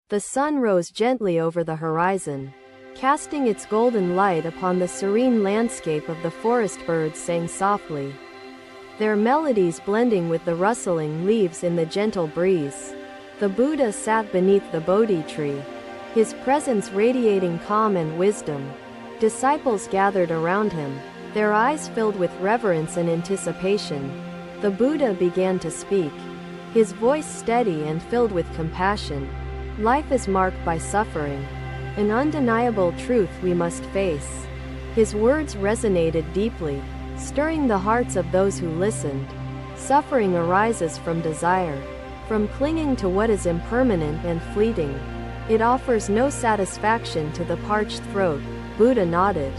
The sun rose gently over the horizon, casting its golden light upon the serene landscape of the forest. Birds sang softly, their melodies blending with the rustling leaves in the gentle breeze. The Buddha sat beneath the Bodhi tree, his presence radiating calm and wisdom. Disciples gathered around him, their eyes filled with reverence and anticipation. The Buddha began to speak, his voice steady and filled with compassion. Life is marked by suffering, an undeniable truth we must face. His words resonated deeply, stirring the hearts of those who listened. Suffering arises from desire, from clinging to what is impermanent and fleeting. It offers no satisfaction to the parched throat. Buddha nodded,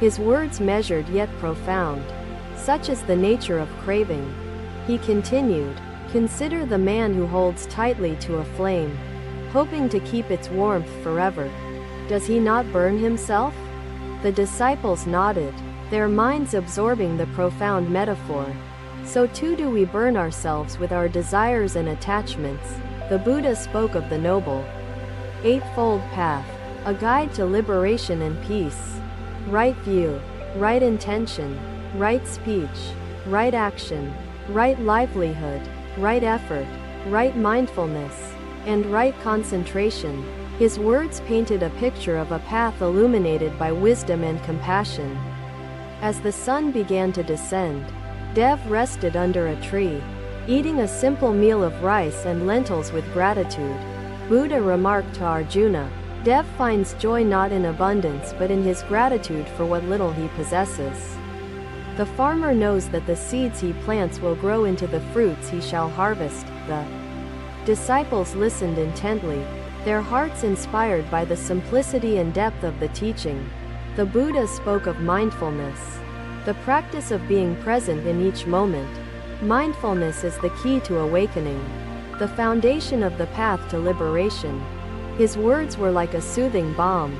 his words measured yet profound. Such is the nature of craving. He continued, consider the man who holds tightly to a flame, hoping to keep its warmth forever. Does he not burn himself? The disciples nodded, their minds absorbing the profound metaphor. So too do we burn ourselves with our desires and attachments. The Buddha spoke of the Noble Eightfold Path, a guide to liberation and peace. Right view, right intention, right speech, right action, right livelihood, right effort, right mindfulness, and right concentration. His words painted a picture of a path illuminated by wisdom and compassion. As the sun began to descend, Dev rested under a tree, eating a simple meal of rice and lentils with gratitude. Buddha remarked to Arjuna, Dev finds joy not in abundance but in his gratitude for what little he possesses. The farmer knows that the seeds he plants will grow into the fruits he shall harvest. The disciples listened intently, their hearts inspired by the simplicity and depth of the teaching. The Buddha spoke of mindfulness, the practice of being present in each moment. Mindfulness is the key to awakening, the foundation of the path to liberation. His words were like a soothing balm,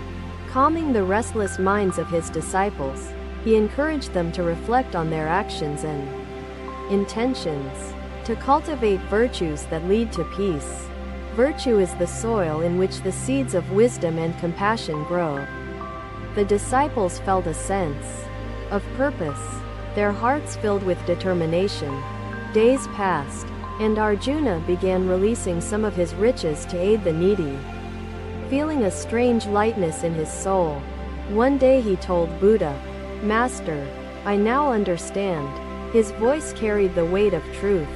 calming the restless minds of his disciples. He encouraged them to reflect on their actions and intentions, to cultivate virtues that lead to peace. Virtue is the soil in which the seeds of wisdom and compassion grow. The disciples felt a sense of purpose, their hearts filled with determination. Days passed, and Arjuna began releasing some of his riches to aid the needy. Feeling a strange lightness in his soul, one day he told Buddha, Master, I now understand. His voice carried the weight of truth,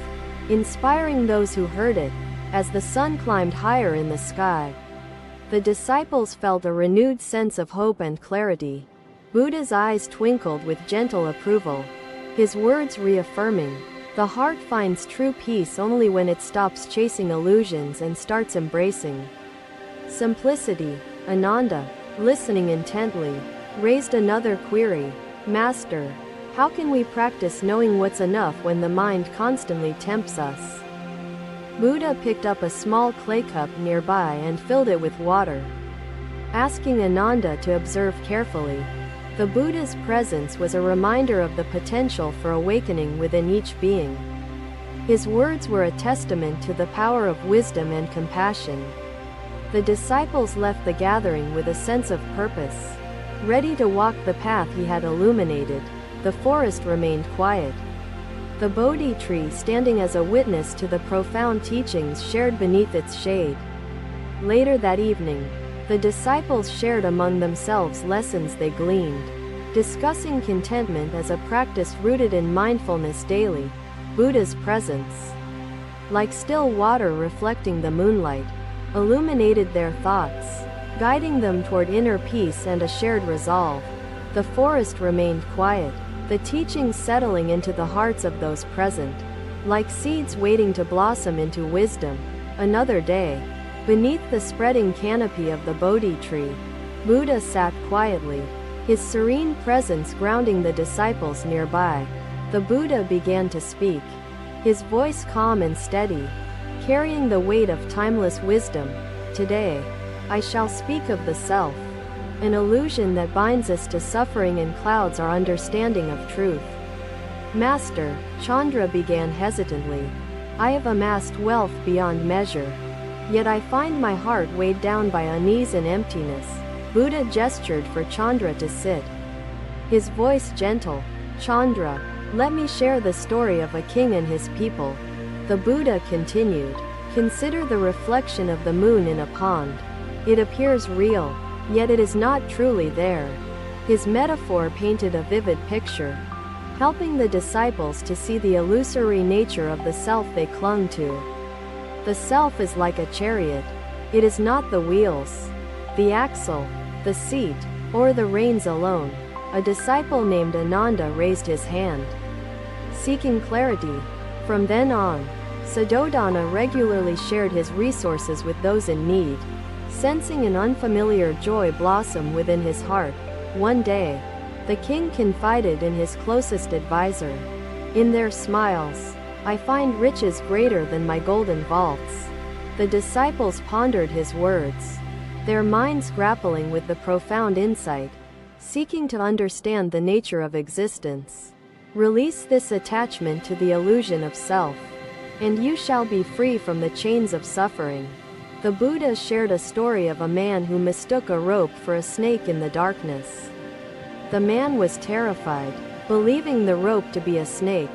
inspiring those who heard it. As the sun climbed higher in the sky, the disciples felt a renewed sense of hope and clarity. Buddha's eyes twinkled with gentle approval, his words reaffirming, the heart finds true peace only when it stops chasing illusions and starts embracing simplicity. Ananda, listening intently, raised another query. Master, how can we practice knowing what's enough when the mind constantly tempts us? Buddha picked up a small clay cup nearby and filled it with water, asking Ananda to observe carefully. The Buddha's presence was a reminder of the potential for awakening within each being. His words were a testament to the power of wisdom and compassion. The disciples left the gathering with a sense of purpose, ready to walk the path he had illuminated. The forest remained quiet, the Bodhi tree standing as a witness to the profound teachings shared beneath its shade. Later that evening, the disciples shared among themselves lessons they gleaned, discussing contentment as a practice rooted in mindfulness daily. Buddha's presence, like still water reflecting the moonlight, illuminated their thoughts, guiding them toward inner peace and a shared resolve. The forest remained quiet, the teachings settling into the hearts of those present, like seeds waiting to blossom into wisdom. Another day, beneath the spreading canopy of the Bodhi tree, Buddha sat quietly, his serene presence grounding the disciples nearby. The Buddha began to speak, his voice calm and steady, carrying the weight of timeless wisdom. Today, I shall speak of the self, an illusion that binds us to suffering and clouds our understanding of truth. Master, Chandra began hesitantly, I have amassed wealth beyond measure. Yet I find my heart weighed down by unease and emptiness. Buddha gestured for Chandra to sit. His voice gentle. Chandra, let me share the story of a king and his people. The Buddha continued. Consider the reflection of the moon in a pond. It appears real, yet it is not truly there. His metaphor painted a vivid picture, helping the disciples to see the illusory nature of the self they clung to. The self is like a chariot. It is not the wheels, the axle, the seat, or the reins alone. A disciple named Ananda raised his hand, seeking clarity. From then on, Suddhodana regularly shared his resources with those in need, sensing an unfamiliar joy blossom within his heart. One day, the king confided in his closest advisor. In their smiles, I find riches greater than my golden vaults. The disciples pondered his words, their minds grappling with the profound insight, seeking to understand the nature of existence. Release this attachment to the illusion of self, and you shall be free from the chains of suffering. The Buddha shared a story of a man who mistook a rope for a snake in the darkness. The man was terrified, believing the rope to be a snake,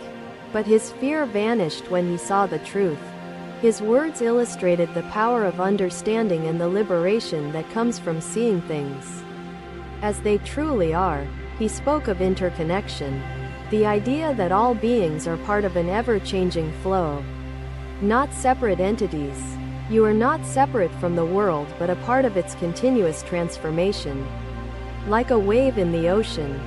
but his fear vanished when he saw the truth. His words illustrated the power of understanding and the liberation that comes from seeing things as they truly are. He spoke of interconnection, the idea that all beings are part of an ever-changing flow, not separate entities. You are not separate from the world but a part of its continuous transformation. Like a wave in the ocean,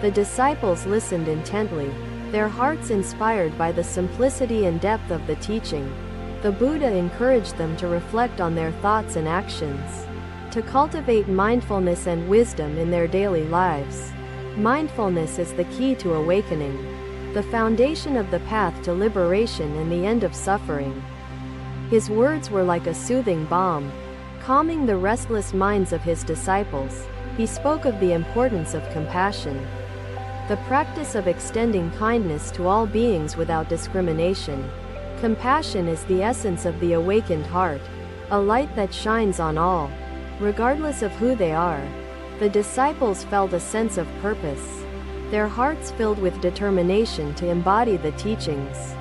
the disciples listened intently, their hearts inspired by the simplicity and depth of the teaching. The Buddha encouraged them to reflect on their thoughts and actions, to cultivate mindfulness and wisdom in their daily lives. Mindfulness is the key to awakening, the foundation of the path to liberation and the end of suffering. His words were like a soothing balm, calming the restless minds of his disciples. He spoke of the importance of compassion, the practice of extending kindness to all beings without discrimination. Compassion is the essence of the awakened heart, a light that shines on all, regardless of who they are. The disciples felt a sense of purpose, their hearts filled with determination to embody the teachings.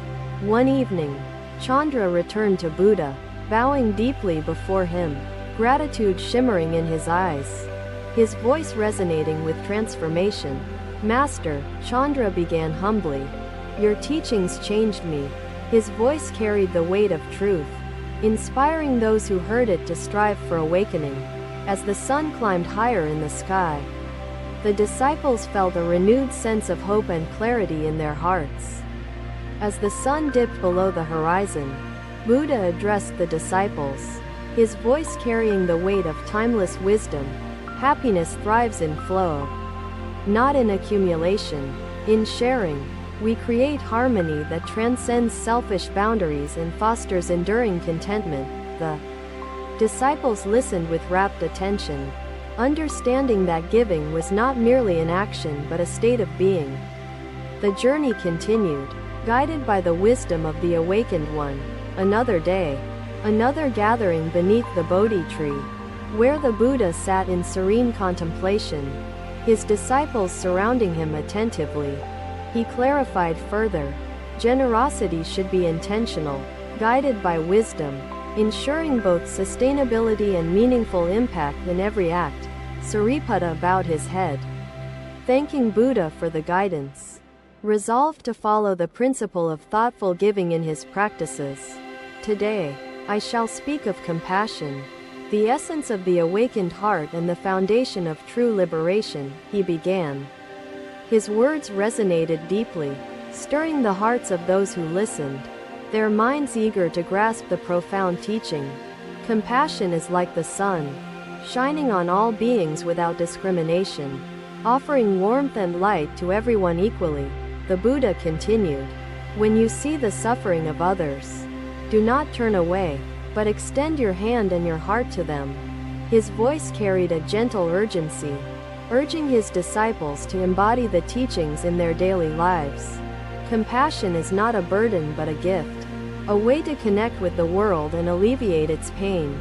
One evening, Chandra returned to Buddha, bowing deeply before him, gratitude shimmering in his eyes, his voice resonating with transformation. Master, Chandra began humbly, your teachings changed me. His voice carried the weight of truth, inspiring those who heard it to strive for awakening. As the sun climbed higher in the sky, the disciples felt a renewed sense of hope and clarity in their hearts. As the sun dipped below the horizon, Buddha addressed the disciples, his voice carrying the weight of timeless wisdom. Happiness thrives in flow, not in accumulation. In sharing, we create harmony that transcends selfish boundaries and fosters enduring contentment. The disciples listened with rapt attention, understanding that giving was not merely an action but a state of being. The journey continued, guided by the wisdom of the awakened one. Another day, another gathering beneath the Bodhi tree, where the Buddha sat in serene contemplation, his disciples surrounding him attentively. He clarified further, generosity should be intentional, guided by wisdom, ensuring both sustainability and meaningful impact in every act. Sariputta bowed his head, thanking Buddha for the guidance, resolved to follow the principle of thoughtful giving in his practices. Today, I shall speak of compassion, the essence of the awakened heart and the foundation of true liberation, he began. His words resonated deeply, stirring the hearts of those who listened, their minds eager to grasp the profound teaching. Compassion is like the sun, shining on all beings without discrimination, offering warmth and light to everyone equally. The Buddha continued, when you see the suffering of others, do not turn away, but extend your hand and your heart to them. His voice carried a gentle urgency, urging his disciples to embody the teachings in their daily lives. Compassion is not a burden but a gift, a way to connect with the world and alleviate its pain.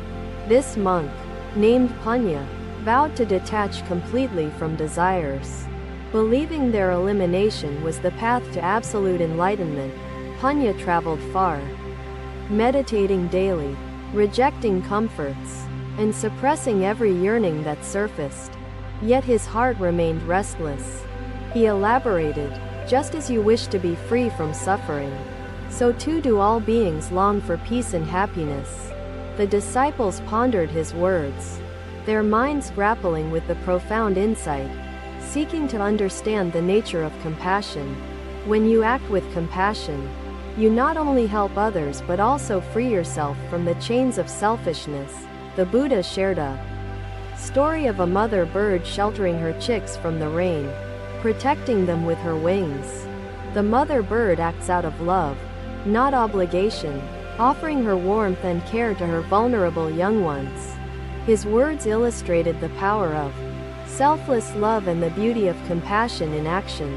This monk, named Punya, vowed to detach completely from desires. Believing their elimination was the path to absolute enlightenment, Punya traveled far, meditating daily, rejecting comforts, and suppressing every yearning that surfaced. Yet his heart remained restless. He elaborated, "Just as you wish to be free from suffering, so too do all beings long for peace and happiness." The disciples pondered his words, their minds grappling with the profound insight, seeking to understand the nature of compassion. When you act with compassion, you not only help others but also free yourself from the chains of selfishness. The Buddha shared a story of a mother bird sheltering her chicks from the rain, protecting them with her wings. The mother bird acts out of love, not obligation, offering her warmth and care to her vulnerable young ones. His words illustrated the power of selfless love and the beauty of compassion in action.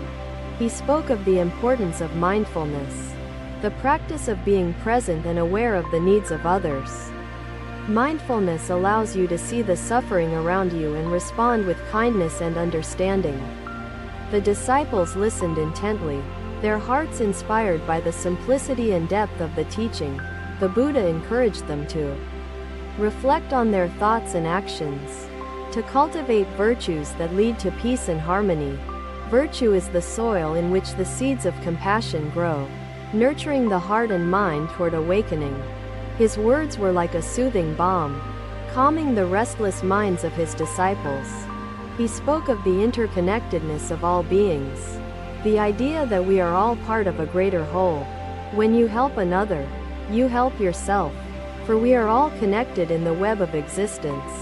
He spoke of the importance of mindfulness, the practice of being present and aware of the needs of others. Mindfulness allows you to see the suffering around you and respond with kindness and understanding. The disciples listened intently, their hearts inspired by the simplicity and depth of the teaching. The Buddha encouraged them to reflect on their thoughts and actions, to cultivate virtues that lead to peace and harmony. Virtue is the soil in which the seeds of compassion grow, nurturing the heart and mind toward awakening. His words were like a soothing balm, calming the restless minds of his disciples. He spoke of the interconnectedness of all beings, the idea that we are all part of a greater whole. When you help another, you help yourself, for we are all connected in the web of existence.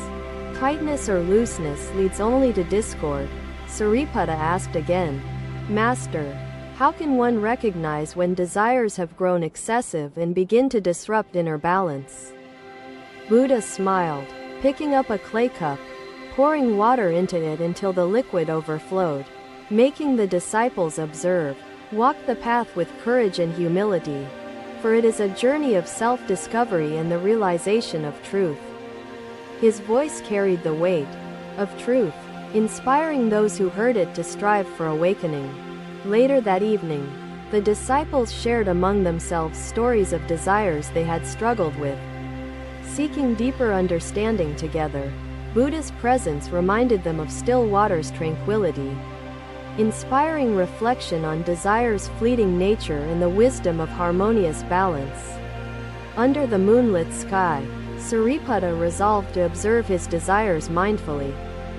Tightness or looseness leads only to discord. Sariputta asked again, "Master, how can one recognize when desires have grown excessive and begin to disrupt inner balance?" Buddha smiled, picking up a clay cup, pouring water into it until the liquid overflowed, making the disciples observe, "Walk the path with courage and humility, for it is a journey of self-discovery and the realization of truth." His voice carried the weight of truth, inspiring those who heard it to strive for awakening. Later that evening, the disciples shared among themselves stories of desires they had struggled with. Seeking deeper understanding together, Buddha's presence reminded them of still water's tranquility, inspiring reflection on desire's fleeting nature and the wisdom of harmonious balance. Under the moonlit sky, Sariputta resolved to observe his desires mindfully,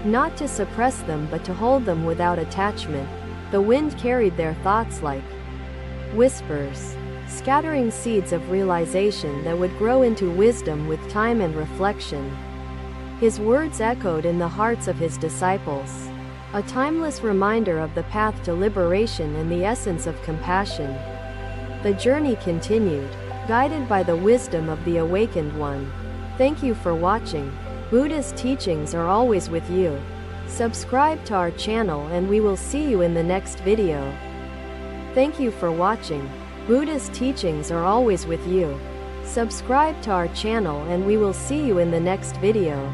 not to suppress them but to hold them without attachment. The wind carried their thoughts like whispers, scattering seeds of realization that would grow into wisdom with time and reflection. His words echoed in the hearts of his disciples, a timeless reminder of the path to liberation and the essence of compassion. The journey continued, guided by the wisdom of the awakened one. Thank you for watching. Buddha's teachings are always with you. Subscribe to our channel and we will see you in the next video. Thank you for watching. Buddha's teachings are always with you. Subscribe to our channel and we will see you in the next video.